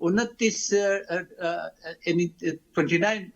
29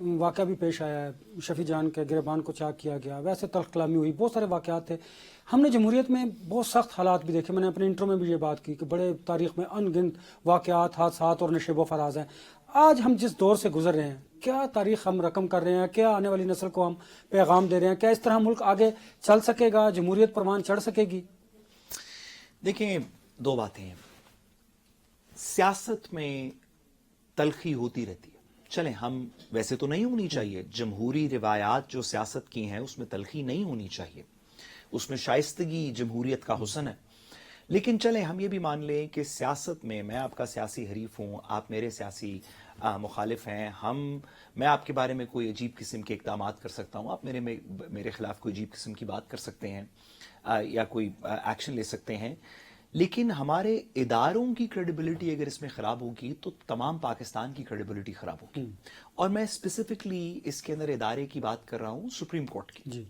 واقعہ بھی پیش آیا ہے، شفیع جان کے گریبان کو چاک کیا گیا، ویسے تلخ کلامی ہوئی، بہت سارے واقعات تھے. ہم نے جمہوریت میں بہت سخت حالات بھی دیکھے. میں نے اپنے انٹرو میں بھی یہ بات کی کہ بڑے تاریخ میں ان گنت واقعات، حادثات اور نشیب و فراز ہیں. آج ہم جس دور سے گزر رہے ہیں، کیا تاریخ ہم رقم کر رہے ہیں؟ کیا آنے والی نسل کو ہم پیغام دے رہے ہیں؟ کیا اس طرح ملک آگے چل سکے گا؟ جمہوریت پروان چڑھ سکے گی؟ دیکھیں، دو باتیں ہیں. سیاست میں تلخی ہوتی رہتی ہے. چلیں، ہم ویسے تو نہیں ہونی چاہیے، جمہوری روایات جو سیاست کی ہیں اس میں تلخی نہیں ہونی چاہیے، اس میں شائستگی جمہوریت کا حسن ہے. لیکن چلیں ہم یہ بھی مان لیں کہ سیاست میں آپ کا سیاسی حریف ہوں، آپ میرے سیاسی مخالف ہیں، میں آپ کے بارے میں کوئی عجیب قسم کے اقدامات کر سکتا ہوں، آپ میرے خلاف کوئی عجیب قسم کی بات کر سکتے ہیں یا کوئی ایکشن لے سکتے ہیں. لیکن ہمارے اداروں کی کریڈیبلٹی اگر اس میں خراب ہوگی تو تمام پاکستان کی کریڈیبلٹی خراب ہوگی. اور میں اسپیسیفکلی اس کے اندر ادارے کی بات کر رہا ہوں، سپریم کورٹ کی. جی.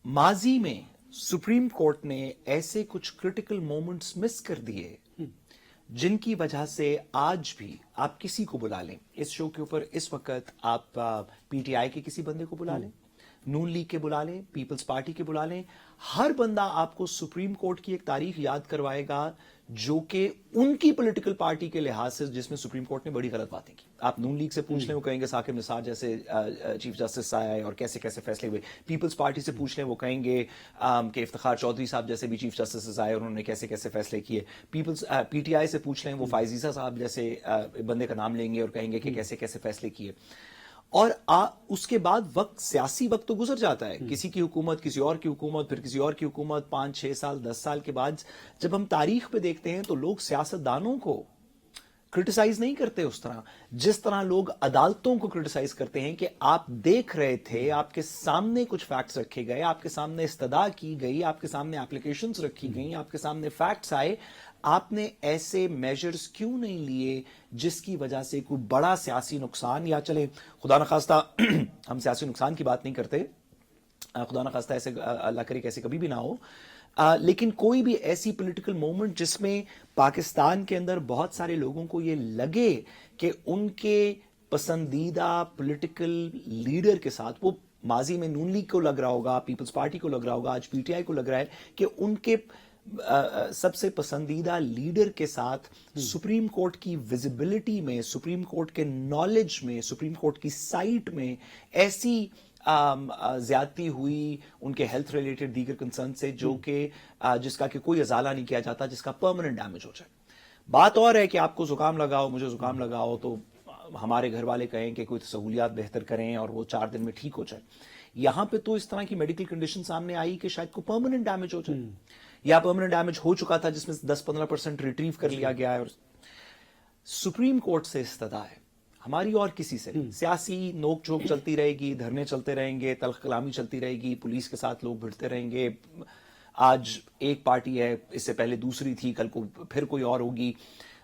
ماضی میں سپریم کورٹ نے ایسے کچھ کرٹیکل مومنٹس مس کر دیے جن کی وجہ سے آج بھی آپ کسی کو بلا لیں اس شو کے اوپر، اس وقت آپ پی ٹی آئی کے کسی بندے کو بلا لیں، نون لیگ کے بلا لیں، پیپلز پارٹی کے بلا لیں، ہر بندہ آپ کو سپریم کورٹ کی ایک تاریخ یاد کروائے گا جو کہ ان کی پولیٹیکل پارٹی کے لحاظ سے جس میں سپریم کورٹ نے بڑی غلط باتیں کی. آپ نون لیگ سے پوچھ لیں، وہ کہیں گے ثاقب نثار جیسے چیف جسٹس آئے اور کیسے کیسے فیصلے ہوئے. پیپلز پارٹی سے پوچھ لیں، وہ کہیں گے کہ افتخار چودھری صاحب جیسے بھی چیف جسٹس آئے اور انہوں نے کیسے کیسے فیصلے کیے. پی ٹی آئی سے پوچھ لیں، وہ فائز عیسیٰ صاحب جیسے بندے کا نام لیں گے اور کہیں گے کہ کیسے کیسے فیصلے کیے. اور اس کے بعد سیاسی وقت تو گزر جاتا ہے، کسی کی حکومت، کسی اور کی حکومت، پھر کسی اور کی حکومت، 5 6 سال 10 سال کے بعد جب ہم تاریخ پہ دیکھتے ہیں تو لوگ سیاستدانوں کو کرٹیسائز نہیں کرتے اس طرح جس طرح لوگ عدالتوں کو کرٹیسائز کرتے ہیں کہ آپ دیکھ رہے تھے، آپ کے سامنے کچھ فیکٹس رکھے گئے، آپ کے سامنے استدعا کی گئی، آپ کے سامنے اپلیکیشنز رکھی گئیں، آپ کے سامنے فیکٹس آئے، آپ نے ایسے میجرز کیوں نہیں لیے جس کی وجہ سے کوئی بڑا سیاسی نقصان، یا چلے خدا نخواستہ ہم سیاسی نقصان کی بات نہیں کرتے، خدا نخواستہ ایسے اللہ کرے کہ ایسے کبھی بھی نہ ہو، لیکن کوئی بھی ایسی پولیٹیکل مومنٹ جس میں پاکستان کے اندر بہت سارے لوگوں کو یہ لگے کہ ان کے پسندیدہ پولیٹیکل لیڈر کے ساتھ، وہ ماضی میں نون لیگ کو لگ رہا ہوگا، پیپلز پارٹی کو لگ رہا ہوگا، آج پی ٹی آئی کو لگ رہا ہے کہ ان کے سب سے پسندیدہ لیڈر کے ساتھ سپریم کورٹ کی ویزیبلٹی میں، سپریم کورٹ کے نالج میں، سپریم کورٹ کی سائٹ میں ایسی زیادتی ہوئی ان کے ہیلتھ ریلیٹڈ دیگر کنسرن سے جو کہ جس کا کہ کوئی ازالہ نہیں کیا جاتا، جس کا پرماننٹ ڈیمیج ہو جائے. بات اور ہے کہ آپ کو زکام لگاؤ، مجھے زکام لگاؤ تو ہمارے گھر والے کہیں کہ کوئی سہولیات بہتر کریں اور وہ 4 دن میں ٹھیک ہو جائے. یہاں پہ تو اس طرح کی میڈیکل کنڈیشن سامنے آئی کہ شاید کوئی پرماننٹ ڈیمیج ہو جائے، یا پرماننٹ ڈیمیج ہو چکا تھا جس میں 10-15% ریٹریو کر لیا گیا ہے. اور سپریم کورٹ سے استدعا ہے، ہماری اور کسی سے سیاسی نوک جھوک چلتی رہے گی، دھرنے چلتے رہیں گے، تلخ کلامی چلتی رہے گی، پولیس کے ساتھ لوگ بھڑتے رہیں گے. آج ایک پارٹی ہے، اس سے پہلے دوسری تھی، کل کو پھر کوئی اور ہوگی،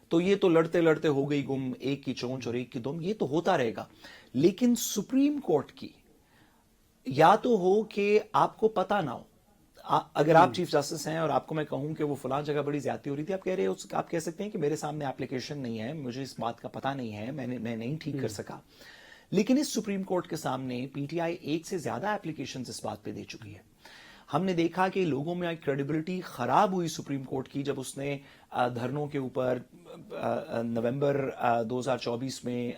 تو یہ تو لڑتے لڑتے ہو گئی گم، ایک کی چونچ اور ایک کی دم، یہ تو ہوتا رہے گا. لیکن سپریم کورٹ کی یا تو ہو کہ آپ کو پتہ نہ ہو، اگر آپ چیف جسٹس ہیں اور آپ کو میں کہوں کہ وہ فلاں جگہ بڑی زیادتی ہو رہی تھی، آپ کہہ رہے ہو، آپ کہہ سکتے ہیں کہ میرے سامنے اپلیکیشن نہیں ہے، مجھے اس بات کا پتہ نہیں ہے، میں نہیں ٹھیک کر سکا. لیکن اس سپریم کورٹ کے سامنے پی ٹی آئی 1 سے زیادہ اپلیکیشنز اس بات پہ دے چکی ہے. ہم نے دیکھا کہ لوگوں میں کریڈیبلٹی خراب ہوئی سپریم کورٹ کی جب اس نے دھرنوں کے اوپر نومبر 2024 میں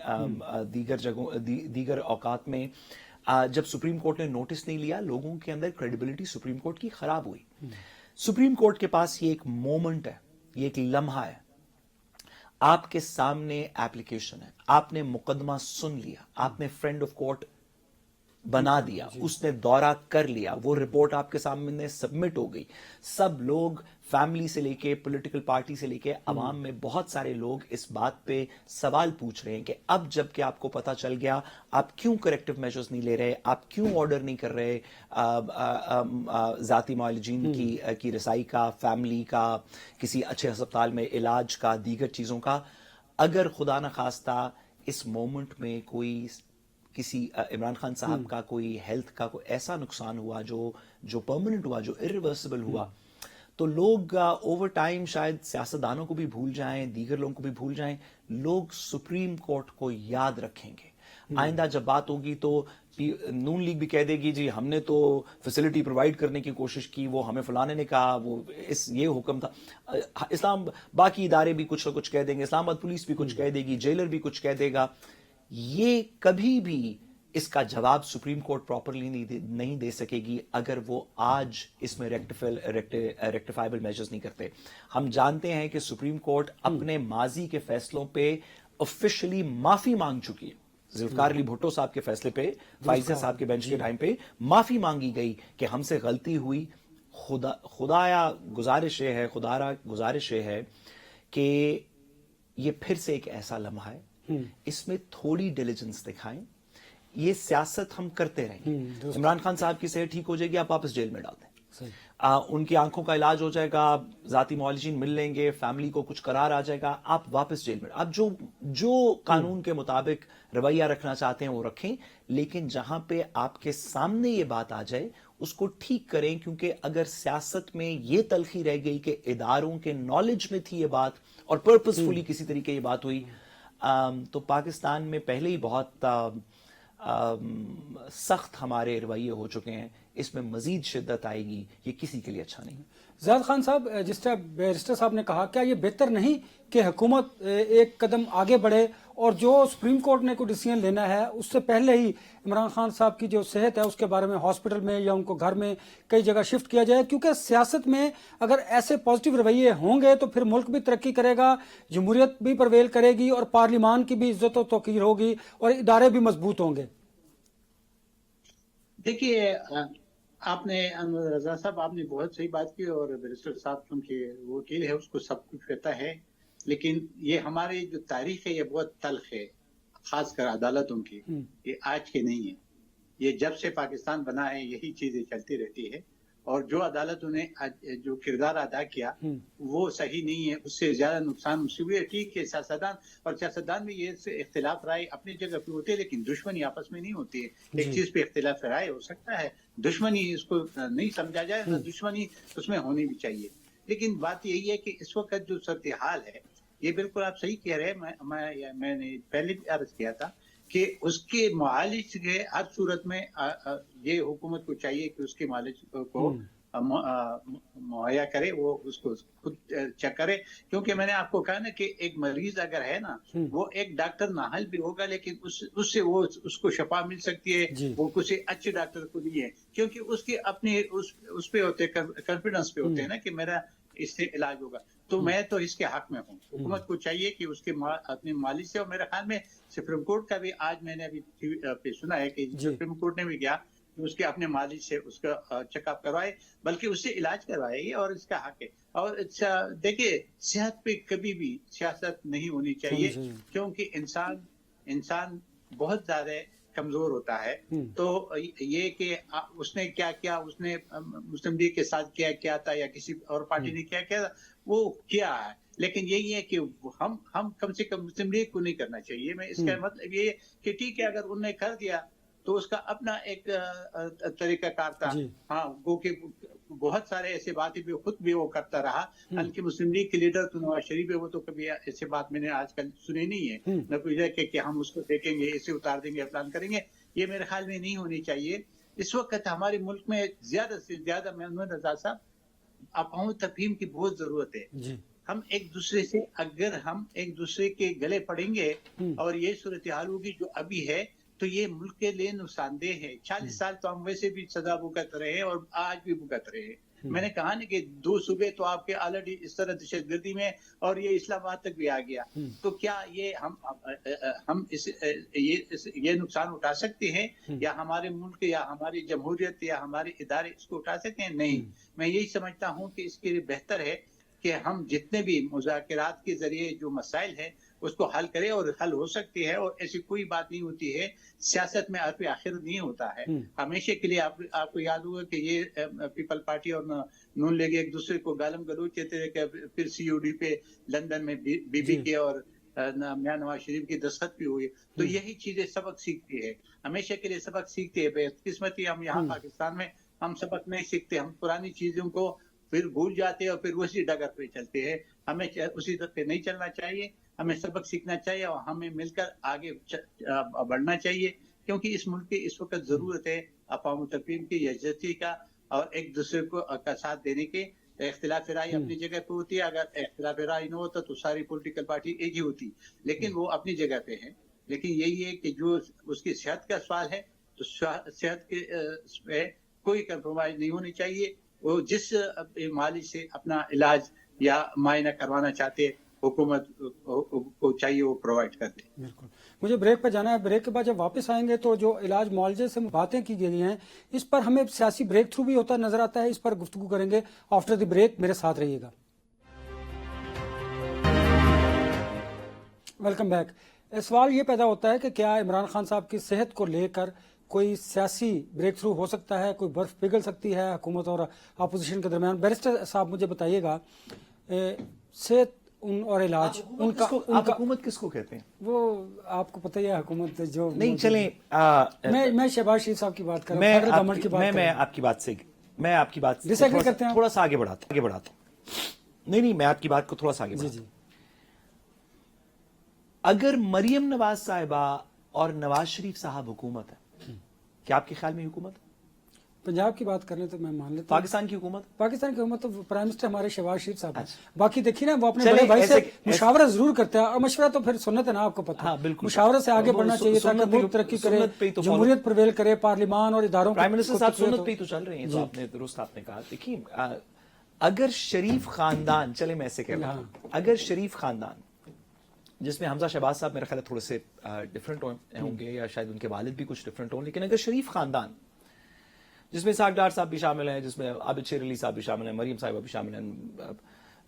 دیگر اوقات میں جب سپریم کورٹ نے نوٹس نہیں لیا، لوگوں کے اندر کریڈیبلٹی سپریم کورٹ کی خراب ہوئی. سپریم کورٹ کے پاس یہ ایک مومنٹ ہے، یہ ایک لمحہ ہے، آپ کے سامنے اپلیکیشن ہے، آپ نے مقدمہ سن لیا، آپ نے فرینڈ آف کورٹ بنا دیا، اس نے دورہ کر لیا، وہ رپورٹ آپ کے سامنے سبمٹ ہو گئی. سب لوگ، فیملی سے لے کے پولیٹیکل پارٹی سے لے کے عوام میں بہت سارے لوگ اس بات پہ سوال پوچھ رہے ہیں کہ اب جب کہ آپ کو پتہ چل گیا، آپ کیوں کریکٹو میجرز نہیں لے رہے، آپ کیوں آرڈر نہیں کر رہے ذاتی معالجین کی رسائی کا، فیملی کا، کسی اچھے ہسپتال میں علاج کا، دیگر چیزوں کا. اگر خدا نخواستہ اس مومنٹ میں کوئی کسی عمران خان صاحب کا کوئی ہیلتھ کا کوئی ایسا نقصان ہوا جو پرماننٹ ہوا، جو irreversible ہوا، تو لوگ اوور ٹائم شاید سیاستدانوں کو بھی بھول جائیں، دیگر لوگوں کو بھی بھول جائیں، لوگ سپریم کورٹ کو یاد رکھیں گے. آئندہ جب بات ہوگی تو نون لیگ بھی کہہ دے گی جی ہم نے تو فیسلٹی پرووائڈ کرنے کی کوشش کی, وہ ہمیں فلانے نے کہا, وہ یہ حکم تھا. اسلام باقی ادارے بھی کچھ نہ کچھ کہہ دیں گے, اسلام آباد پولیس بھی کچھ کہہ دے گی, جیلر بھی کچھ کہہ دے گا. یہ کبھی بھی اس کا جواب سپریم کورٹ پراپرلی نہیں دے سکے گی اگر وہ آج اس میں ریکٹیفائبل میجرز نہیں کرتے. ہم جانتے ہیں کہ سپریم کورٹ اپنے ماضی کے فیصلوں پہ آفیشلی معافی مانگ چکی ہے. ذوالفقار علی بھٹو صاحب کے فیصلے پہ, فائزہ صاحب کے بینچ کے ٹائم پہ معافی مانگی گئی کہ ہم سے غلطی ہوئی. خدایا گزارش یہ ہے کہ یہ پھر سے ایک ایسا لمحہ ہے, اس میں تھوڑی ڈیلیجنس دکھائیں. یہ سیاست ہم کرتے رہیں گے. عمران خان صاحب کی صحت ٹھیک ہو جائے گی, آپ واپس جیل میں ڈال دیں. ان کی آنکھوں کا علاج ہو جائے گا, ذاتی معالجین مل لیں گے, فیملی کو کچھ قرار آ جائے گا, آپ واپس جیل میں. آپ جو قانون کے مطابق رویہ رکھنا چاہتے ہیں وہ رکھیں, لیکن جہاں پہ آپ کے سامنے یہ بات آ جائے اس کو ٹھیک کریں. کیونکہ اگر سیاست میں یہ تلخی رہ گئی کہ اداروں کے نالج میں تھی یہ بات اور پرپسفلی کسی طریقے یہ بات ہوئی, تو پاکستان میں پہلے ہی بہت سخت ہمارے رویے ہو چکے ہیں, اس میں مزید شدت آئے گی, یہ کسی کے لیے اچھا نہیں. زیاد خان صاحب, جس طرح بیرسٹر صاحب نے کہا, کیا یہ بہتر نہیں کہ حکومت ایک قدم آگے بڑھے اور جو سپریم کورٹ نے کوئی ڈیسیژن لینا ہے اس سے پہلے ہی عمران خان صاحب کی جو صحت ہے اس کے بارے میں ہاسپٹل میں یا ان کو گھر میں کئی جگہ شفٹ کیا جائے؟ کیونکہ سیاست میں اگر ایسے پازیٹیو رویے ہوں گے تو پھر ملک بھی ترقی کرے گا, جمہوریت بھی پرویل کرے گی اور پارلیمان کی بھی عزت و توقیر ہوگی اور ادارے بھی مضبوط ہوں گے. دیکھیے, آپ نے رضا صاحب آپ نے بہت صحیح بات کی, اور بیرسٹر صاحب کیونکہ وہ وکیل ہے اس کو سب کچھ پتا ہے. لیکن یہ ہماری جو تاریخ ہے یہ بہت تلخ ہے, خاص کر عدالتوں کی. یہ آج کے نہیں ہے, یہ جب سے پاکستان بنا ہے یہی چیزیں چلتی رہتی ہے. اور جو عدالتوں نے جو کردار ادا کیا وہ صحیح نہیں ہے, اس سے زیادہ نقصان اس سے بھی ہے. ٹھیک ہے, سیاستدان میں یہ اختلاف رائے اپنی جگہ پہ ہوتے ہیں, لیکن دشمنی آپس میں نہیں ہوتی ہے. ایک چیز پہ اختلاف رائے ہو سکتا ہے, دشمنی اس کو نہیں سمجھا جائے, دشمنی اس میں ہونی بھی چاہیے. لیکن بات یہی ہے کہ اس وقت جو صورتحال ہے یہ بالکل آپ صحیح کہہ رہے ہیں. میں نے پہلے بھی عرض کیا تھا کہ اس کے معالج کے ہر صورت میں یہ حکومت کو چاہیے کہ اس کے معالج کو مہیا کرے, وہ اس کو خود چیک کرے. کیونکہ میں نے آپ کو کہا نا کہ ایک مریض اگر ہے نا, وہ ایک ڈاکٹر نااہل بھی ہوگا لیکن اس سے وہ اس کو شفا مل سکتی ہے, وہ کسی اچھے ڈاکٹر کو نہیں ہے. کیونکہ اس کے اپنے اس پہ ہوتے کانفیڈنس پہ ہوتے ہیں نا کہ میرا اس سے علاج ہوگا. تو میں تو اس کے حق میں ہوں. حکومت کو چاہیے کہ اس کے اپنے مالک سے, اور میرے خیال میں سپریم کورٹ کا بھی آج میں نے ابھی سنا ہے کہ سپریم کورٹ نے بھی کیا اس کے اپنے مالک سے اس کا چیک اپ کروائے, بلکہ اس سے علاج کروائے, اور اس کا حق ہے. اور دیکھیے, صحت پہ کبھی بھی سیاست نہیں ہونی چاہیے, کیونکہ انسان بہت زیادہ کمزور ہوتا ہے. تو یہ کہ اس نے کیا کیا, اس نے مسلم لیگ کے ساتھ کیا تھا یا کسی اور پارٹی نے کیا کیا, وہ کیا ہے. لیکن یہی ہے کہ ہم کم سے کم مسلم لیگ کو نہیں کرنا چاہیے. میں اس کا مطلب یہ کہ ٹھیک ہے اگر انہوں نے کر دیا تو اس کا اپنا ایک طریقہ کار تھا. ہاں, وہ کہ بہت سارے ایسے باتیں بھی خود بھی وہ کرتا رہا. بلکہ مسلم لیگ کے لیڈر تو نواز شریف ہے, وہ تو کبھی ایسے بات میں نے آج کل سنی نہیں ہے. نہ کوئی کہ ہم اس کو دیکھیں گے, اسے اتار دیں گے, پلان کریں گے. یہ میرے خیال میں نہیں ہونی چاہیے. اس وقت ہمارے ملک میں زیادہ سے زیادہ محمد رضا صاحب افہام تفہیم کی بہت ضرورت ہے. ہم ایک دوسرے کے گلے پڑیں گے اور یہ صورتحال ہوگی جو ابھی ہے تو یہ ملک کے لیے نقصان دہ ہے. 40 سال تو ہم ویسے بھی سزا بھگت رہے ہیں اور آج بھی بھگت رہے ہیں. میں نے کہا نا کہ 2 صوبے تو آپ کے آلریڈی اس طرح دہشت گردی میں, اور یہ اسلام آباد تک بھی آ گیا. تو کیا یہ ہم یہ نقصان اٹھا سکتے ہیں, یا ہمارے ملک یا ہماری جمہوریت یا ہمارے ادارے اس کو اٹھا سکتے ہیں؟ نہیں. میں یہی سمجھتا ہوں کہ اس کے لیے بہتر ہے کہ ہم جتنے بھی مذاکرات کے ذریعے جو مسائل ہیں اس کو حل کرے, اور حل ہو سکتی ہے. اور ایسی کوئی بات نہیں ہوتی ہے, سیاست میں عرف آخر نہیں ہوتا ہے. ہمیشہ کے لیے آپ کو یاد ہوگا کہ یہ پیپل پارٹی اور نون لیگ ایک دوسرے کو گالم گلوچ کہتے رہے, کہ پھر COD پہ لندن میں بی کے اور میاں نواز شریف کی دستخط بھی ہوئی. تو یہی چیزیں سبق سیکھتی ہے, ہمیشہ کے لیے سبق سیکھتی ہے. بدقسمتی ہم یہاں پاکستان میں ہم سبق نہیں سیکھتے. ہم پرانی چیزوں کو پھر بھول جاتے ہیں اور پھر اسی ڈگر پہ چلتے ہیں. ہمیں اسی طرح پہ نہیں چلنا چاہیے. ہمیں سبق سیکھنا چاہیے اور ہمیں مل کر آگے بڑھنا چاہیے، کیونکہ اس ملک کی اس وقت ضرورت ہے اقوام متحدہ کی یکجہتی کا اور ایک دوسرے کو کا ساتھ دینے کے. اختلاف رائے اپنی جگہ پہ ہوتی ہے، اگر اختلاف رائے نہ ہوتا تو ساری پولیٹیکل پارٹی ایک ہی ہوتی، لیکن وہ اپنی جگہ پہ ہے. لیکن یہی ہے کہ جو اس کی صحت کا سوال ہے تو صحت کے پہ کوئی کمپرومائز نہیں ہونی چاہیے. وہ جس معالج سے اپنا علاج یا معائنہ کروانا چاہتے حکومت کو چاہیے وہ پرووائڈ کر دے. بالکل. مجھے بریک پہ جانا ہے. بریک کے بعد جب واپس آئیں گے تو جو علاج معالجے سے باتیں کی گئی ہیں اس پر ہمیں سیاسی بریک تھرو بھی ہوتا نظر آتا ہے. اس پر گفتگو کریں گے آفٹر دی بریک. میرے ساتھ رہیے گا. Welcome back. سوال یہ پیدا ہوتا ہے کہ کیا عمران خان صاحب کی صحت کو لے کر کوئی سیاسی بریک تھرو ہو سکتا ہے، کوئی برف پگھل سکتی ہے حکومت اور اپوزیشن کے درمیان. بیرسٹر صاحب مجھے بتائیے گا صحت اور علاج ان کا حکومت کس کو کہتے ہیں؟ وہ آپ کو پتہ ہی ہے حکومت جو نہیں چلیں میں شہباز شریف صاحب کی بات کر رہا ہوں، فیڈرل گورنمنٹ کی بات کر رہا ہوں. میں آپ کی بات ڈس ایگری کرتے ہیں تھوڑا سا آگے بڑھاتا ہوں. نہیں میں آپ کی بات کو تھوڑا سا آگے بڑھاتا ہوں. اگر مریم نواز صاحبہ اور نواز شریف صاحب حکومت ہے، کیا آپ کے خیال میں حکومت؟ پنجاب کی بات کرنے تو میں مان لیتا ہوں. پاکستان کی حکومت تو پرائم منسٹر ہمارے شہباز شریف صاحب ہیں. باقی دیکھیے نا وہ اپنے بڑے بھائی سے مشاورت ضرور کرتے ہیں، اور مشورہ تو پھر سنت ہے نا، آپ کو پتہ ہے. مشاورت سے آگے بڑھنا چاہیے تاکہ ملک ترقی کرے، جمہوریت پرویل کرے، پارلیمان اور اداروں. پرائم منسٹر صاحب سنت پہ ہی تو چل رہے ہیں. تو آپ نے درست آپ نے کہا. دیکھیے اگر شریف خاندان، چلے میں ایسے کہہ رہا ہوں، اگر شریف خاندان جس میں حمزہ شہباز صاحب میرے خیال تھوڑے سے ڈفرینٹ ہوں گے یا شاید ان کے والد بھی کچھ ڈفرینٹ ہوں، لیکن اگر شریف خاندان جس میں اسحاق ڈار صاحب بھی شامل ہیں، جس میں عابد شیر علی صاحب بھی شامل ہیں، مریم صاحبہ بھی شامل ہیں،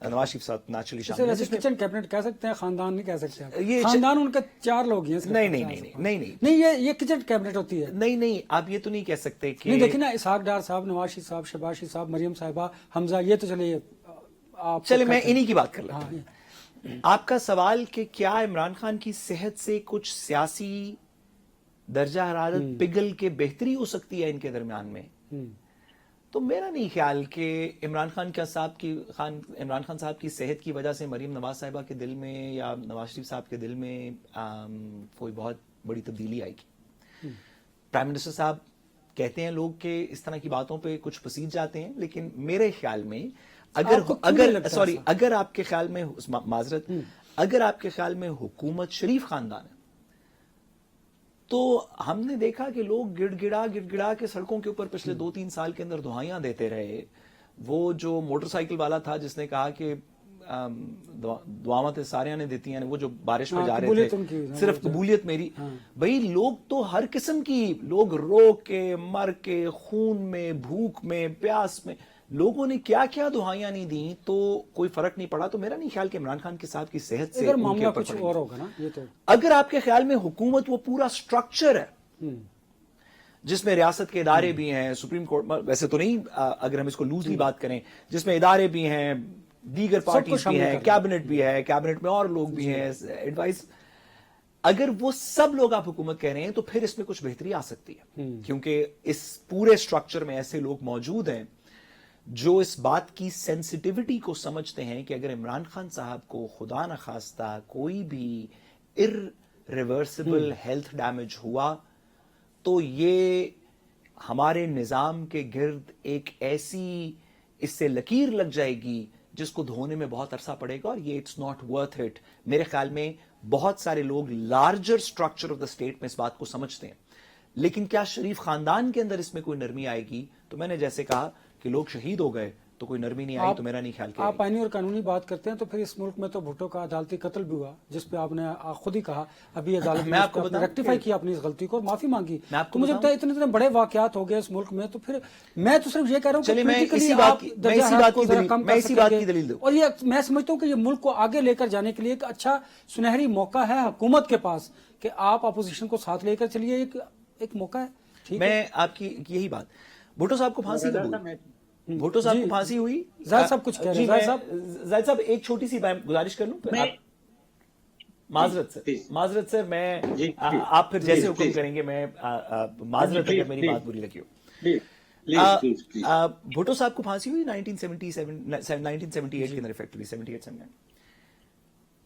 نواز شریف صاحب نیچرلی شامل ہیں. کچن کیبنٹ کہہ سکتے ہیں، خاندان نہیں کہہ سکتے. یہ خاندان ان کے 4 لوگ ہیں. نہیں یہ کچن کیبنٹ ہوتی ہے. نہیں آپ یہ تو نہیں کہہ سکتے کہ نہیں. دیکھیں نا اسحاق ڈار صاحب، نواز شریف صاحب، شہباز شریف صاحب، مریم صاحبہ، حمزہ، یہ تو چلے میں انہی کی بات کر لیتا ہوں. آپ کا سوال کہ کیا عمران خان کی صحت سے کچھ سیاسی درجہ حرارت پگھل کے بہتری ہو سکتی ہے ان کے درمیان میں، تو میرا نہیں خیال کہ عمران خان صاحب کی صحت کی وجہ سے مریم نواز صاحبہ کے دل میں یا نواز شریف صاحب کے دل میں کوئی بہت بڑی تبدیلی آئے گی. پرائم منسٹر صاحب کہتے ہیں لوگ کہ اس طرح کی باتوں پہ کچھ پسیج جاتے ہیں، لیکن میرے خیال میں اگر آپ کے خیال میں معذرت اگر آپ کے خیال میں حکومت شریف خاندان ہے تو ہم نے دیکھا کہ لوگ گڑ گڑا کے سڑکوں کے اوپر پچھلے 2-3 سال کے اندر دعائیاں دیتے رہے. وہ جو موٹر سائیکل والا تھا جس نے کہا کہ دعاویں ساریاں نے دیتی ہیں، وہ جو بارش میں جا رہے تھے صرف قبولیت میری. بھئی لوگ تو ہر قسم کی لوگ رو کے مر کے خون میں بھوک میں پیاس میں لوگوں نے کیا کیا دعائیاں نہیں دیں تو کوئی فرق نہیں پڑا. تو میرا نہیں خیال کہ عمران خان کے صاحب کی صحت سے معاملہ کچھ اور ہوگا نا. یہ تو اگر آپ کے خیال میں حکومت وہ پورا سٹرکچر ہے جس میں ریاست کے ادارے بھی ہیں، سپریم کورٹ ویسے تو نہیں، اگر ہم اس کو لوزلی بات کریں، جس میں ادارے بھی ہیں، دیگر پارٹیز بھی ہیں، کیبنٹ بھی ہے، کیبنٹ میں اور لوگ بھی ہیں، ایڈوائز، اگر وہ سب لوگ آپ حکومت کہہ رہے ہیں تو پھر اس میں کچھ بہتری آ سکتی ہے. کیونکہ اس پورے سٹرکچر میں ایسے لوگ موجود ہیں جو اس بات کی سینسٹیوٹی کو سمجھتے ہیں کہ اگر عمران خان صاحب کو خدا نخواستہ کوئی بھی ریورسبل ہیلتھ ڈیمیج ہوا تو یہ ہمارے نظام کے گرد ایک ایسی اس سے لکیر لگ جائے گی جس کو دھونے میں بہت عرصہ پڑے گا، اور یہ اٹس ناٹ ورتھ اٹ. میرے خیال میں بہت سارے لوگ larger structure of the state میں اس بات کو سمجھتے ہیں. لیکن کیا شریف خاندان کے اندر اس میں کوئی نرمی آئے گی؟ تو میں نے جیسے کہا کہ لوگ شہید ہو گئے تو کوئی نرمی نہیں آئی، تو میرا نہیں خیال کہ آپ آئینی اور قانونی بات کرتے ہیں تو پھر اس ملک میں تو بھٹو کا عدالتی قتل بھی ہوا جس پہ آپ نے خود ہی کہا ابھی عدالت میں آپ نے ریکٹیفائی کیا اپنی اس غلطی کو اور معافی مانگی. تو مجھے بتائیں اتنے بڑے واقعات ہو گئے اس ملک میں، تو پھر میں تو صرف یہ کہہ رہا ہوں کہ اور یہ میں سمجھتا ہوں کہ یہ ملک کو آگے لے کر جانے کے لیے ایک اچھا سنہری موقع ہے حکومت کے پاس کہ آپ اپوزیشن کو ساتھ لے کر چلیے. ایک موقع ہے. میں آپ کی یہی بات، بھٹو صاحب کو پھانسی بھٹو صاحب کو پھانسی ہوئی، زاہد صاحب کچھ کہہ رہے ہیں. زاہد صاحب ایک چھوٹی سی گزارش کر لوں، معذرت سر میں آپ پھر جیسے حکم کریں گے، میں معذرت اگر میری بات بری لگی ہو. بھٹو صاحب کو پھانسی ہوئی 1978 کے اندر، ایفیکٹلی 78-79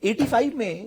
85 میں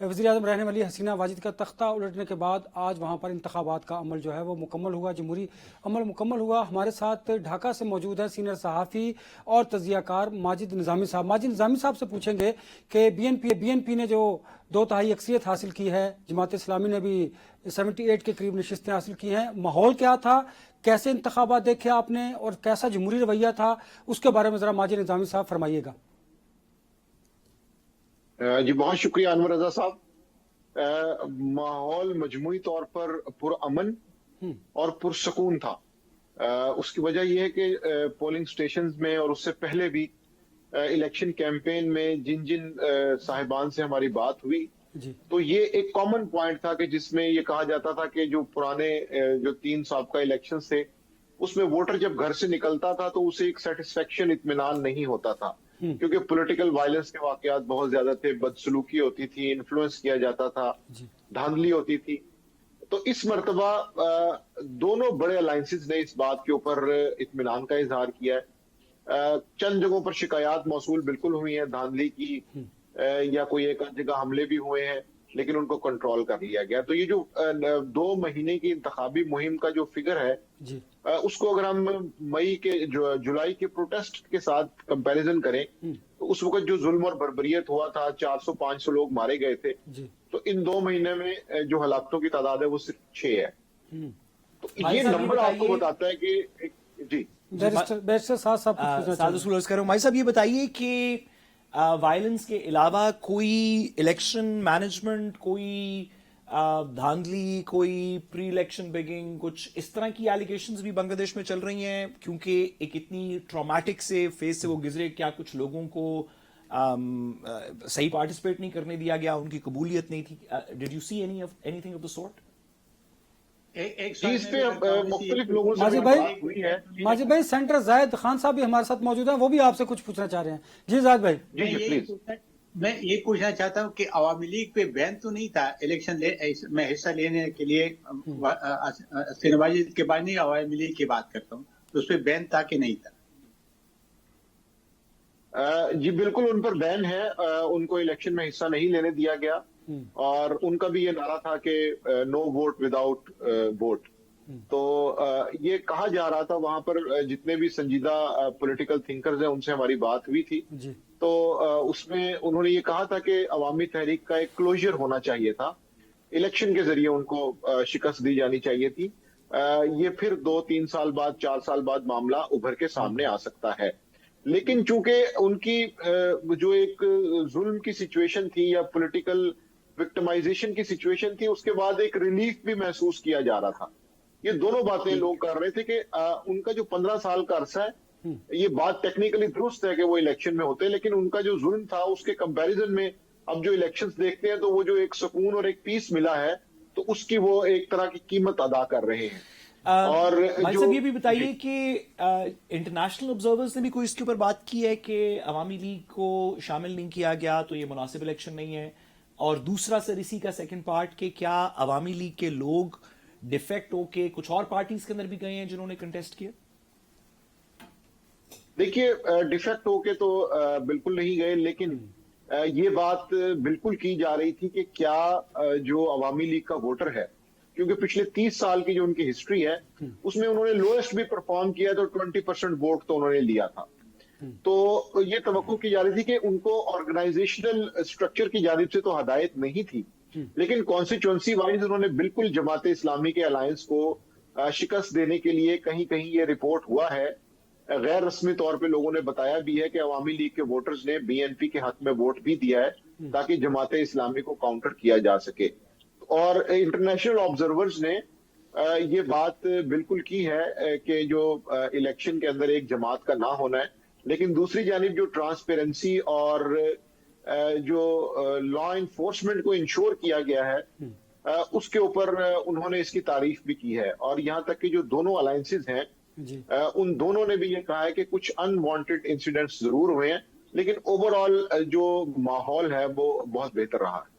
وزیر اعظم رہنے والی حسینہ واجد کا تختہ الٹنے کے بعد آج وہاں پر انتخابات کا عمل جو ہے وہ مکمل ہوا، جمہوری عمل مکمل ہوا۔ ہمارے ساتھ ڈھاکہ سے موجود ہیں سینئر صحافی اور تجزیہ کار ماجد نظامی صاحب۔ ماجد نظامی صاحب سے پوچھیں گے کہ بی این پی نے جو 2/3 اکثریت حاصل کی ہے، جماعت اسلامی نے بھی 78 کے قریب نشستیں حاصل کی ہیں، ماحول کیا تھا، کیسے انتخابات دیکھے آپ نے اور کیسا جمہوری رویہ تھا، اس کے بارے میں ذرا ماجد نظامی صاحب فرمائیے گا۔ جی بہت شکریہ انور رضا صاحب۔ ماحول مجموعی طور پر پرامن اور پرسکون تھا۔ اس کی وجہ یہ ہے کہ پولنگ سٹیشنز میں اور اس سے پہلے بھی الیکشن کیمپین میں جن جن صاحبان سے ہماری بات ہوئی تو یہ ایک کامن پوائنٹ تھا کہ جس میں یہ کہا جاتا تھا کہ جو پرانے جو 3 سابقہ الیکشنز تھے اس میں ووٹر جب گھر سے نکلتا تھا تو اسے ایک سیٹسفیکشن، اطمینان نہیں ہوتا تھا، کیونکہ پولیٹیکل وائلنس کے واقعات بہت زیادہ تھے، بدسلوکی ہوتی تھی، انفلوئنس کیا جاتا تھا، دھاندلی ہوتی تھی۔ تو اس مرتبہ دونوں بڑے الائنسز نے اس بات کے اوپر اطمینان کا اظہار کیا ہے۔ چند جگہوں پر شکایات موصول بالکل ہوئی ہیں دھاندلی کی، یا کوئی ایک جگہ حملے بھی ہوئے ہیں، لیکن ان کو کنٹرول کر لیا گیا۔ تو یہ جو 2 مہینے کی انتخابی مہم کا جو فگر ہے اس کو اگر ہم مئی کے جولائی کے پروٹیسٹ کے ساتھ کمپیریزن کریں تو اس وقت جو ظلم اور بربریت ہوا تھا، 400-500 لوگ مارے گئے تھے، تو ان 2 مہینے میں جو ہلاکتوں کی تعداد ہے وہ صرف 6 ہے۔ تو یہ نمبر آپ کو بتاتا ہے کہ جی بیرسٹر صاحب مائی صاحب یہ بتائیے کہ وائلنس کے علاوہ کوئی الیکشن مینجمنٹ، کوئی دھاندلی، کوئی پری الیکشن بیگنگ، کچھ اس طرح کی ایلیگیشنز بھی بنگلہ دیش میں چل رہی ہیں؟ کیونکہ ایک اتنی ٹرامیٹک سے فیز سے وہ گزرے، کیا کچھ لوگوں کو صحیح پارٹیسپیٹ نہیں کرنے دیا گیا، ان کی قبولیت نہیں تھی؟ Did you see anything of the sort? اس پہ مختلف لوگوں سے ماجد بھائی سینٹر زاہد خان صاحب بھی ہمارے ساتھ موجود ہیں، وہ بھی آپ سے کچھ پوچھنا چاہ رہے ہیں۔ جی زاہد بھائی۔ میں یہ پوچھنا چاہتا ہوں کہ عوامی لیگ پہ بین تو نہیں تھا الیکشن میں حصہ لینے کے لیے؟ حسینہ واجد کے بعد نہیں، عوامی لیگ کی بات کرتا ہوں، تو اس پہ بین تھا کہ نہیں تھا؟ جی بالکل ان پر بین ہے، ان کو الیکشن میں حصہ نہیں لینے دیا گیا، اور ان کا بھی یہ نعرہ تھا کہ نو ووٹ وداؤٹ ووٹ۔ تو یہ کہا جا رہا تھا وہاں پر جتنے بھی سنجیدہ پولیٹیکل تھنکرز ہیں ان سے ہماری بات ہوئی تھی، تو اس میں انہوں نے یہ کہا تھا کہ عوامی تحریک کا ایک کلوجر ہونا چاہیے تھا، الیکشن کے ذریعے ان کو شکست دی جانی چاہیے تھی، یہ پھر 2-3 سال بعد 4 سال بعد معاملہ ابھر کے سامنے آ سکتا ہے۔ لیکن چونکہ ان کی جو ایک ظلم کی سچویشن تھی یا پولیٹیکل وکٹمائزیشن کی سچویشن تھی، اس کے بعد ایک ریلیف بھی محسوس کیا جا رہا تھا۔ یہ دونوں باتیں لوگ کر رہے تھے کہ ان کا جو 15 سال کا عرصہ ہے، یہ بات ٹیکنیکلی درست ہے کہ وہ الیکشن میں ہوتے، لیکن ان کا جو ظلم تھا اس کے کمپیریزن میں اب جو الیکشنز دیکھتے ہیں تو وہ جو ایک سکون اور ایک پیس ملا ہے تو اس کی وہ ایک طرح کی قیمت ادا کر رہے ہیں۔ اور بھائی صاحب یہ بھی بتائیے کہ انٹرنیشنل آبزرورز نے بھی کوئی اس کے اوپر بات کی ہے کہ عوامی لیگ کو شامل نہیں کیا گیا تو یہ مناسب الیکشن نہیں ہے؟ اور دوسرا سر اسی کا سیکنڈ پارٹ کہ کیا عوامی لیگ کے لوگ ڈیفیکٹ ہو کے کچھ اور پارٹیز کے اندر بھی گئے ہیں جنہوں نے کنٹیسٹ کیا؟ دیکھیے ڈیفیکٹ ہو کے تو بالکل نہیں گئے، لیکن یہ بات بالکل کی جا رہی تھی کہ کیا جو عوامی لیگ کا ووٹر ہے، کیونکہ پچھلے 30 سال کی جو ان کی ہسٹری ہے اس میں انہوں نے لوئسٹ بھی پرفارم کیا تو 20% ووٹ تو انہوں نے لیا تھا، تو یہ توقع کی جا رہی تھی کہ ان کو آرگنائزیشنل اسٹرکچر کی جانب سے تو ہدایت نہیں تھی، لیکن کانسٹیچوئنسی وائز انہوں نے بالکل جماعت اسلامی کے الائنس کو شکست دینے کے لیے کہیں کہیں یہ رپورٹ ہوا ہے، غیر رسمی طور پہ لوگوں نے بتایا بھی ہے کہ عوامی لیگ کے ووٹرز نے بی این پی کے حق میں ووٹ بھی دیا ہے تاکہ جماعت اسلامی کو کاؤنٹر کیا جا سکے۔ اور انٹرنیشنل آبزرورز نے یہ بات بالکل کی ہے کہ جو الیکشن کے اندر ایک جماعت کا نہ ہونا ہے، لیکن دوسری جانب جو ٹرانسپیرنسی اور جو لا انفورسمنٹ کو انشور کیا گیا ہے اس کے اوپر انہوں نے اس کی تعریف بھی کی ہے، اور یہاں تک کہ جو دونوں الائنسز ہیں ان دونوں نے بھی یہ کہا ہے کہ کچھ ان وانٹڈ انسیڈنٹس ضرور ہوئے ہیں، لیکن اوور آل جو ماحول ہے وہ بہت بہتر رہا ہے۔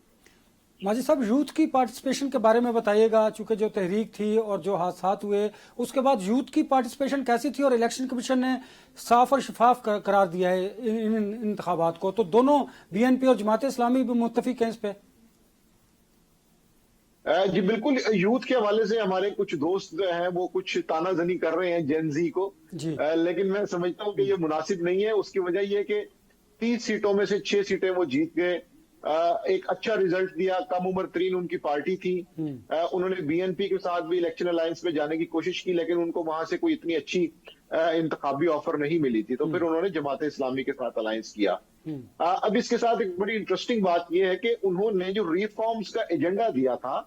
ماجد صاحب یوتھ کی پارٹیسپیشن کے بارے میں بتائیے گا، چونکہ جو تحریک تھی اور جو حادثات ہوئے اس کے بعد یوتھ کی پارٹیسپیشن کیسی تھی، اور الیکشن کمیشن نے صاف اور شفاف قرار دیا ہے ان انتخابات کو، تو دونوں بی این پی اور جماعت اسلامی بھی متفق ہیں اس پہ؟ جی بالکل، یوتھ کے حوالے سے ہمارے کچھ دوست جو ہیں وہ کچھ تانا زنی کر رہے ہیں جین زی کو، جی لیکن میں سمجھتا ہوں کہ یہ مناسب نہیں ہے. اس کی وجہ یہ کہ 30 سیٹوں میں سے 6 سیٹیں وہ جیت گئے. ایک اچھا ریزلٹ دیا. کم عمر ترین ان کی پارٹی تھی. انہوں نے بی این پی کے ساتھ بھی الیکشن الائنس میں جانے کی کوشش کی، لیکن ان کو وہاں سے کوئی اتنی اچھی انتخابی آفر نہیں ملی تھی، تو پھر انہوں نے جماعت اسلامی کے ساتھ الائنس کیا. اب اس کے ساتھ ایک بڑی انٹرسٹنگ بات یہ ہے کہ انہوں نے جو ریفارمز کا ایجنڈا دیا تھا،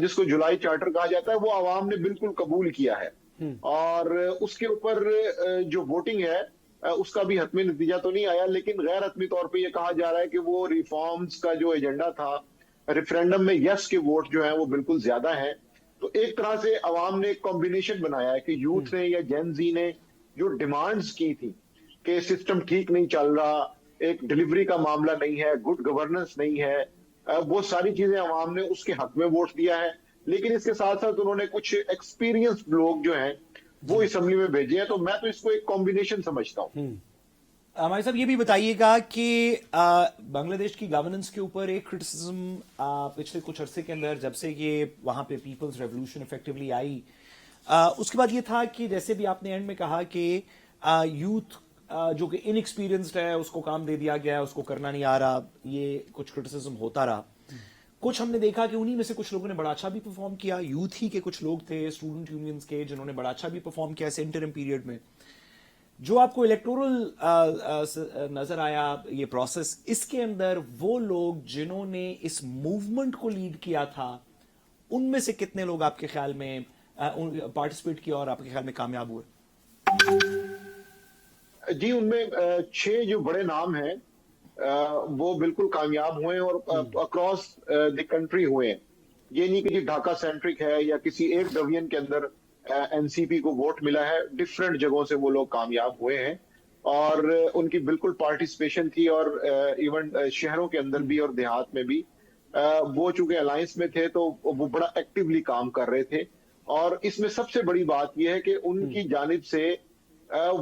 جس کو جولائی چارٹر کہا جاتا ہے، وہ عوام نے بالکل قبول کیا ہے. اور اس کے اوپر جو ووٹنگ ہے اس کا بھی حتمی نتیجہ تو نہیں آیا، لیکن غیر حتمی طور پہ یہ کہا جا رہا ہے کہ وہ ریفارمز کا جو ایجنڈا تھا، ریفرینڈم میں یس کے ووٹ جو ہیں وہ بالکل زیادہ ہیں. تو ایک طرح سے عوام نے ایک کمبینیشن بنایا ہے کہ یوتھ نے یا جین زی نے جو ڈیمانڈز کی تھی کہ سسٹم ٹھیک نہیں چل رہا، ایک ڈیلیوری کا معاملہ نہیں ہے، گڈ گورننس نہیں ہے، وہ ساری چیزیں عوام نے اس کے حق میں ووٹ دیا ہے. لیکن اس کے ساتھ ساتھ انہوں نے کچھ ایکسپیرینسڈ لوگ جو ہیں وہ اسمبلی میں بھیجے ہیں. تو میں تو اس کو ایک کمبینیشن سمجھتا ہوں. ہمارے صاحب یہ بھی بتائیے گا کہ بنگلہ دیش کی گورننس کے اوپر ایک کرٹیسزم پچھلے کچھ عرصے کے اندر جب سے یہ وہاں پہ پیپلز ریولوشن افیکٹولی آئی، اس کے بعد یہ تھا کہ جیسے بھی آپ نے اینڈ میں کہا کہ یوتھ جو کہ ان ایکسپیرینسڈ ہے اس کو کام دے دیا گیا ہے، اس کو کرنا نہیں آ رہا، یہ کچھ کرٹیسزم ہوتا رہا. کچھ ہم نے دیکھا کہ انہی میں سے کچھ لوگوں نے بڑا اچھا بھی پرفارم کیا. یوتھ ہی کے کچھ لوگ تھے اسٹوڈنٹ یونینز کے جنہوں نے بڑا اچھا بھی پرفارم کیا اس انٹرم پیریڈ میں. جو آپ کو الیکٹورل نظر آیا یہ پروسیس، اس کے اندر وہ لوگ جنہوں نے اس موومنٹ کو لیڈ کیا تھا، ان میں سے کتنے لوگ آپ کے خیال میں پارٹیسپیٹ کیا اور آپ کے خیال میں کامیاب ہوئے؟ جی ان میں 6 جو بڑے نام ہیں وہ بالکل کامیاب ہوئے اور اکراس دی کنٹری ہوئے ہیں. یہ نہیں کہ جی ڈھاکہ سینٹرک ہے یا کسی ایک ڈویژن کے اندر این سی پی کو ووٹ ملا ہے. ڈفرینٹ جگہوں سے وہ لوگ کامیاب ہوئے ہیں اور ان کی بالکل پارٹیسپیشن تھی. اور ایون شہروں کے اندر بھی اور دیہات میں بھی وہ چونکہ الائنس میں تھے تو وہ بڑا ایکٹیولی کام کر رہے تھے. اور اس میں سب سے بڑی بات یہ ہے کہ ان کی جانب سے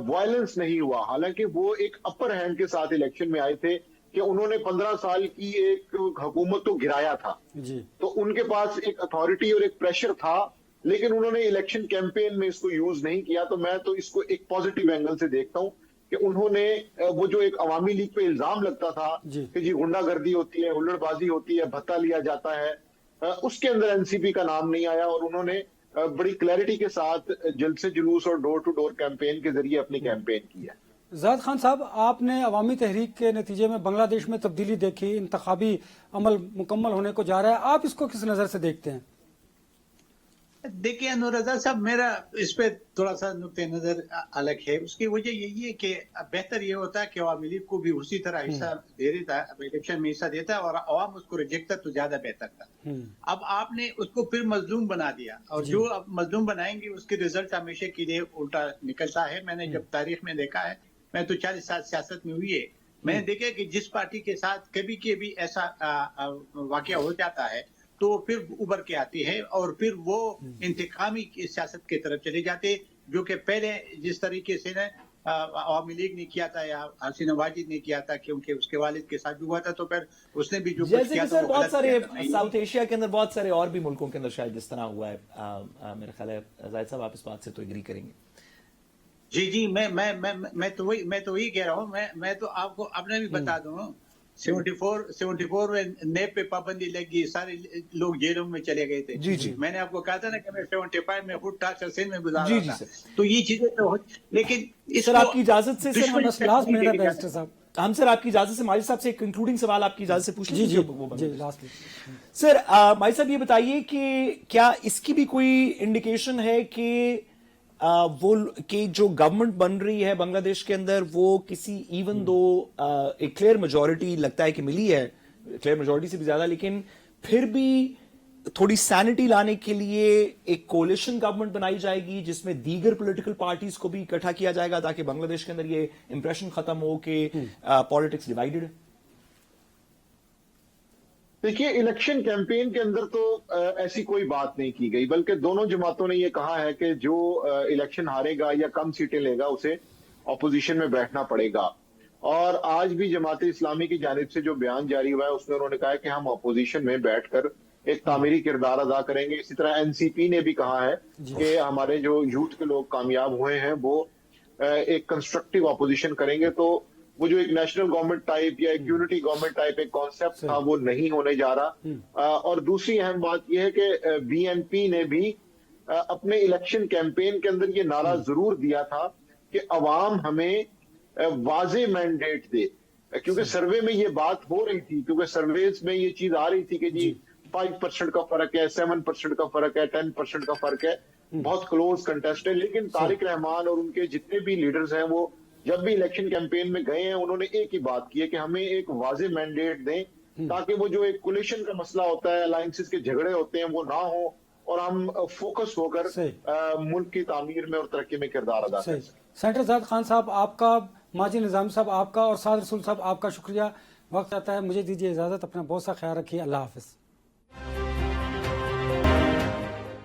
وائلنس نہیں ہوا. حالانکہ وہ ایک اپر ہینڈ کے ساتھ الیکشن میں آئے تھے کہ انہوں نے 15 سال کی ایک حکومت تو گرایا تھا، تو ان کے پاس ایک اتھارٹی اور ایک پریشر تھا، لیکن انہوں نے الیکشن کیمپین میں اس کو یوز نہیں کیا. تو میں تو اس کو ایک پازیٹیو اینگل سے دیکھتا ہوں کہ انہوں نے وہ جو ایک عوامی لیگ پہ الزام لگتا تھا کہ جی غنڈہ گردی ہوتی ہے، ہلڑ بازی ہوتی ہے، بھتہ لیا جاتا ہے، اس کے اندر این سی پی کا نام نہیں آیا. اور انہوں نے بڑی کلیئرٹی کے ساتھ جلسے جلوس اور ڈور ٹو ڈور کیمپین کے ذریعے اپنی کیمپین کی ہے. زاہد خان صاحب، آپ نے عوامی تحریک کے نتیجے میں بنگلہ دیش میں تبدیلی دیکھی، انتخابی عمل مکمل ہونے کو جا رہا ہے، آپ اس کو کس نظر سے دیکھتے ہیں؟ دیکھیے انور رضا صاحب، میرا اس پہ تھوڑا سا نقطہ نظر الگ ہے. اس کی وجہ یہی ہے کہ بہتر یہ ہوتا ہے کہ عوامی لیگ کو بھی اسی طرح حصہ دے دیتا ہے، الیکشن میں حصہ دیتا ہے اور عوام اس کو ریجیکٹ کرتا تو زیادہ بہتر تھا. اب آپ نے اس کو پھر مظلوم بنا دیا، اور جو اب مظلوم بنائیں گے اس کے رزلٹ ہمیشہ کے لیے الٹا نکلتا ہے. میں نے جب تاریخ میں دیکھا ہے، میں تو 40 سال سیاست میں ہوئی ہے، میں نے دیکھا کہ جس پارٹی کے ساتھ کبھی کبھی ایسا واقعہ ہو جاتا ہے تو پھر ابھر کے آتی ہے اور پھر وہ انتقامی سیاست کی طرف چلے جاتے، جو کہ پہلے جس طریقے سے عوامی لیگ نے کیا تھا یا حسین واجد نے کیا تھا، کیونکہ اس کے والد کے ساتھ بھی ہوا تھا، تو پھر اس نے بھی جو کچھ کیا تھا بہت سارے ساؤتھ ایشیا کے اندر بہت سارے اور بھی ملکوں کے اندر شاید اس طرح ہوا ہے. میرا خیال ہے زاہد صاحب آپ اس بات سے تو ایگری کریں گے. جی میں تو وہی کہہ رہا ہوں. میں تو آپ کو اپنے بھی بتا دوں، 74 میں نیب پہ پابندی لگی، سارے لوگ جیلوں میں چلے گئے تھے. جی میں نے آپ کو کہا تھا نا کہ میں 75 میں خود ٹارچر سین میں گزار رہا تھا. تو یہ چیزیں تو، لیکن سر آپ کی اجازت سے ہم سر آپ کی اجازت سے ماجد صاحب سے ایک کنکلوڈنگ سوال آپ کی اجازت سے پوچھ لیں. سر ماجد صاحب یہ بتائیے کہ کیا اس کی بھی کوئی انڈیکیشن ہے کہ وہ کہ جو گورنمنٹ بن رہی ہے بنگلہ دیش کے اندر وہ کسی ایون دو ایک کلیئر میجورٹی لگتا ہے کہ ملی ہے، کلیئر میجورٹی سے بھی زیادہ، لیکن پھر بھی تھوڑی سینٹی لانے کے لیے ایک کولیشن گورنمنٹ بنائی جائے گی جس میں دیگر پولیٹیکل پارٹیز کو بھی اکٹھا کیا جائے گا تاکہ بنگلہ دیش کے اندر یہ امپریشن ختم ہو کہ پالیٹکس ڈیوائیڈڈ ہے؟ دیکھیے الیکشن کیمپین کے اندر تو ایسی کوئی بات نہیں کی گئی، بلکہ دونوں جماعتوں نے یہ کہا ہے کہ جو الیکشن ہارے گا یا کم سیٹیں لے گا اسے اپوزیشن میں بیٹھنا پڑے گا. اور آج بھی جماعت اسلامی کی جانب سے جو بیان جاری ہوا ہے اس میں انہوں نے کہا ہے کہ ہم اپوزیشن میں بیٹھ کر ایک تعمیری کردار ادا کریں گے. اسی طرح NCP نے بھی کہا ہے کہ ہمارے جو یوتھ کے لوگ کامیاب ہوئے ہیں وہ ایک کنسٹرکٹیو اپوزیشن کریں گے. تو وہ جو ایک نیشنل گورنمنٹ ٹائپ یا ایک یونٹی گورنمنٹ ٹائپ ایک کانسیپٹ تھا وہ نہیں ہونے جا رہا. اور دوسری اہم بات یہ ہے کہ BNP نے بھی اپنے الیکشن کیمپین کے اندر یہ نعرہ ضرور دیا تھا کہ عوام ہمیں واضح مینڈیٹ دے, کیونکہ سروے میں یہ بات ہو رہی تھی, کیونکہ سرویز میں یہ چیز آ رہی تھی کہ جی 5% کا فرق ہے, 7% کا فرق ہے, 10% کا فرق ہے, بہت کلوز کنٹیسٹ ہے. لیکن طارق رحمان اور ان کے جتنے بھی لیڈرز ہیں وہ جب بھی الیکشن کیمپین میں گئے ہیں انہوں نے ایک ہی بات کی ہے کہ ہمیں ایک واضح مینڈیٹ دیں تاکہ وہ جو ایک کولیشن کا مسئلہ ہوتا ہے, الائنسز کے جھگڑے ہوتے ہیں, وہ نہ ہو اور ہم فوکس ہو کر ملک کی تعمیر میں اور ترقی میں کردار ادا کریں. سینیٹر زاہد خان صاحب آپ کا, ماجد نظامی صاحب آپ کا, اور سعد رسول صاحب آپ کا شکریہ. وقت آتا ہے, مجھے دیجیے اجازت, اپنا بہت سا خیال رکھیے, اللہ حافظ.